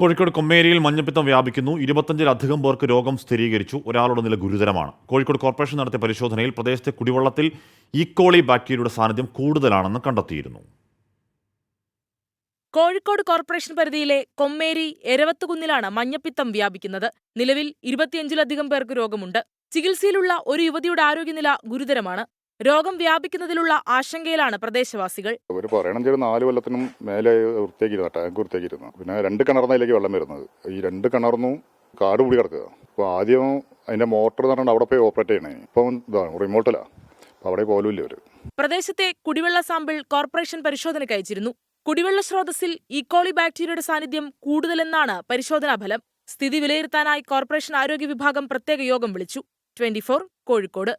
കോഴിക്കോട് കൊമ്മേരിയിൽ മഞ്ഞപ്പിത്തം വ്യാപിക്കുന്നു. 25-ലധികം പേർക്ക് രോഗം സ്ഥിരീകരിച്ചു. ഒരാളുടെ നില ഗുരുതരമാണ്. കോഴിക്കോട് കോർപ്പറേഷൻ നടത്തിയ പരിശോധനയിൽ പ്രദേശത്തെ കുടിവെള്ളത്തിൽ ഈക്കോളി ബാക്ടീരിയയുടെ സാന്നിധ്യം കൂടുതലാണെന്ന് കണ്ടെത്തിയിരുന്നു. കോഴിക്കോട് കോർപ്പറേഷൻ പരിധിയിലെ കൊമ്മേരി എരവത്തുകുന്നിലാണ് മഞ്ഞപ്പിത്തം വ്യാപിക്കുന്നത്. നിലവിൽ 25-ലധികം പേർക്ക് രോഗമുണ്ട്. ചികിത്സയിലുള്ള ഒരു യുവതിയുടെ ആരോഗ്യനില ഗുരുതരമാണ്. രോഗം വ്യാപിക്കുന്നതിലുള്ള ആശങ്കയിലാണ് പ്രദേശവാസികൾ. ഒരു പറയണം 4 കൊല്ലത്തിനും മേലെ ടാങ്ക് വൃത്തിയാക്കിയിരുന്നു. പിന്നെ 2 കിണറിനതിലേക്ക് വെള്ളം വരുന്നത്. ഈ 2 കിണറിനും കാട് കൂടി കിടക്കുക. അപ്പോൾ ആദ്യം അതിന്റെ മോട്ടർ എന്ന് പറഞ്ഞാൽ അവിടെ പോയി ഓപ്പറേറ്റ് ചെയ്യണേ. ഇപ്പം ഇതാണ് റിമോട്ടിലാണ്. അപ്പോൾ അവിടെ പോലുമില്ല അവർ. പ്രദേശത്തെ കുടിവെള്ള സാമ്പിൾ കോർപ്പറേഷൻ പരിശോധനയ്ക്ക് അയച്ചിരുന്നു. കുടിവെള്ള സ്രോതസ്സിൽ ഈക്കോളി ബാക്ടീരിയയുടെ സാന്നിധ്യം കൂടുതലെന്നാണ് പരിശോധനാ ഫലം. സ്ഥിതി വിലയിരുത്താനായി കോർപ്പറേഷൻ ആരോഗ്യ വിഭാഗം പ്രത്യേക യോഗം വിളിച്ചു. 24 കോഴിക്കോട്.